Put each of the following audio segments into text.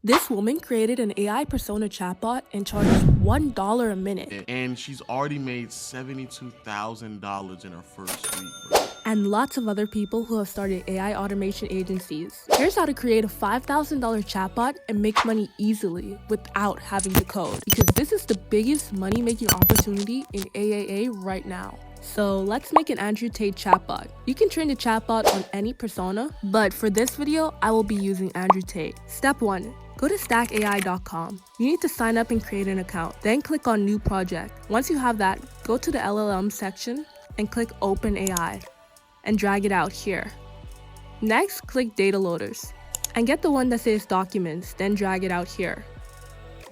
This woman created an AI persona chatbot and charges $1 a minute. And she's already made $72,000 in her first week, bro. And lots of other people who have started AI automation agencies. Here's how to create a $5,000 chatbot and make money easily without having to code. Because this is the biggest money-making opportunity in AAA right now. So let's make an Andrew Tate chatbot. You can train the chatbot on any persona, but for this video, I will be using Andrew Tate. Step 1. Go to stackai.com. You need to sign up and create an account. Then click on New Project. Once you have that, go to the LLM section and click Open AI and drag it out here. Next, click Data Loaders and get the one that says Documents, then drag it out here.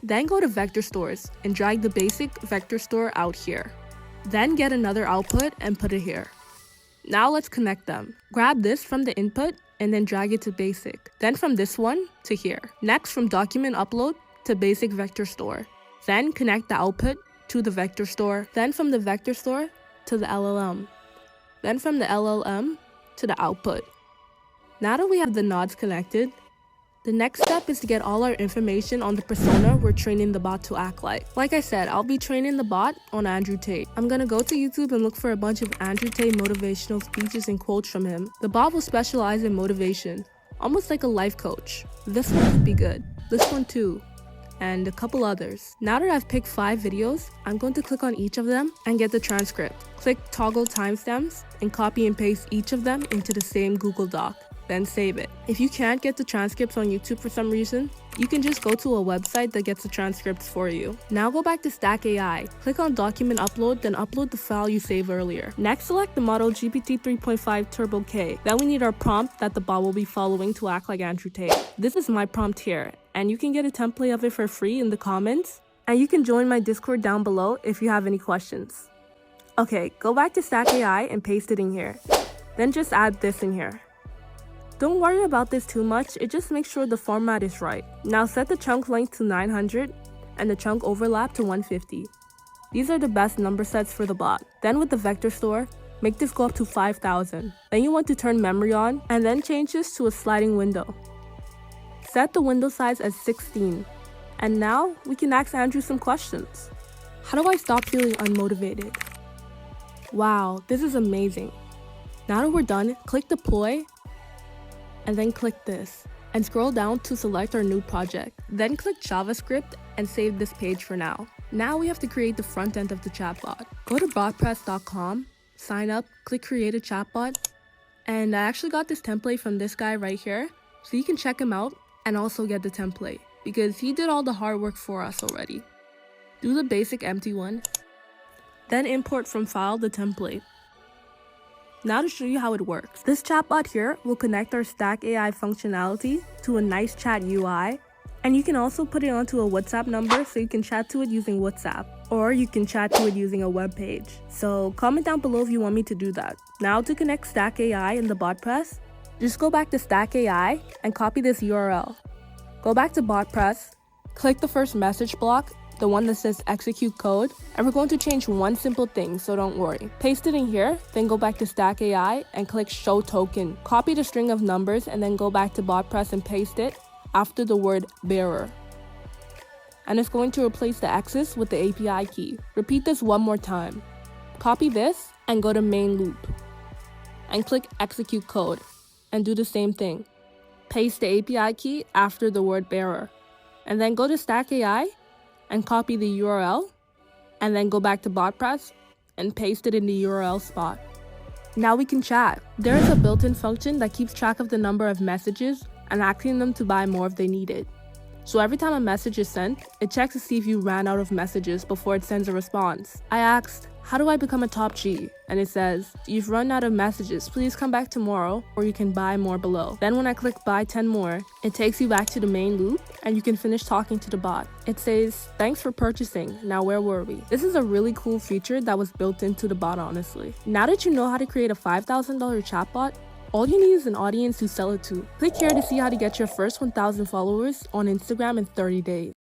Then go to Vector Stores and drag the basic vector store out here. Then get another output and put it here. Now let's connect them. Grab this from the input and then drag it to basic. Then from this one to here. Next, from document upload to basic vector store. Then connect the output to the vector store. Then from the vector store to the LLM. Then from the LLM to the output. Now that we have the nodes connected, the next step is to get all our information on the persona we're training the bot to act like. Like I said, I'll be training the bot on Andrew Tate. I'm gonna go to YouTube and look for a bunch of Andrew Tate motivational speeches and quotes from him. The bot will specialize in motivation, almost like a life coach. This one could be good. This one too. And a couple others. Now that I've picked 5 videos, I'm going to click on each of them and get the transcript. Click toggle timestamps and copy and paste each of them into the same Google Doc. Then save it. If you can't get the transcripts on YouTube for some reason, you can just go to a website that gets the transcripts for you. Now go back to Stack AI, click on Document Upload, then upload the file you saved earlier. Next, select the model GPT 3.5 Turbo K. Then we need our prompt that the bot will be following to act like Andrew Tate. This is my prompt here, and you can get a template of it for free in the comments. And you can join my Discord down below if you have any questions. Okay, go back to Stack AI and paste it in here. Then just add this in here. Don't worry about this too much, it just makes sure the format is right. Now set the chunk length to 900 and the chunk overlap to 150. These are the best number sets for the bot. Then with the vector store, make this go up to 5,000. Then you want to turn memory on and then change this to a sliding window. Set the window size as 16. And now we can ask Andrew some questions. How do I stop feeling unmotivated? Wow, this is amazing. Now that we're done, click deploy and then click this and scroll down to select our new project. Then click JavaScript and save this page for now. Now we have to create the front end of the chatbot. Go to botpress.com, sign up, click create a chatbot, and I actually got this template from this guy right here, so you can check him out and also get the template because he did all the hard work for us already. Do the basic empty one, then import from file the template. Now to show you how it works. This chatbot here will connect our Stack AI functionality to a nice chat UI, and you can also put it onto a WhatsApp number so you can chat to it using WhatsApp, or you can chat to it using a web page. So comment down below if you want me to do that. Now to connect Stack AI in the BotPress, just go back to Stack AI and copy this URL. Go back to BotPress, click the first message block, the one that says execute code, and we're going to change one simple thing, so don't worry. Paste it in here, then go back to Stack AI and click show token. Copy the string of numbers and then go back to BotPress and paste it after the word bearer. And it's going to replace the X's with the API key. Repeat this one more time. Copy this and go to main loop and click execute code and do the same thing. Paste the API key after the word bearer and then go to Stack AI and copy the URL, and then go back to BotPress and paste it in the URL spot. Now we can chat. There is a built-in function that keeps track of the number of messages and asking them to buy more if they need it. So every time a message is sent, it checks to see if you ran out of messages before it sends a response. I asked, how do I become a top G? And it says, you've run out of messages, please come back tomorrow, or you can buy more below. Then when I click buy 10 more, it takes you back to the main loop and you can finish talking to the bot. It says, thanks for purchasing, now where were we? This is a really cool feature that was built into the bot, honestly. Now that you know how to create a $5,000 chatbot, all you need is an audience to sell it to. Click here to see how to get your first 1,000 followers on Instagram in 30 days.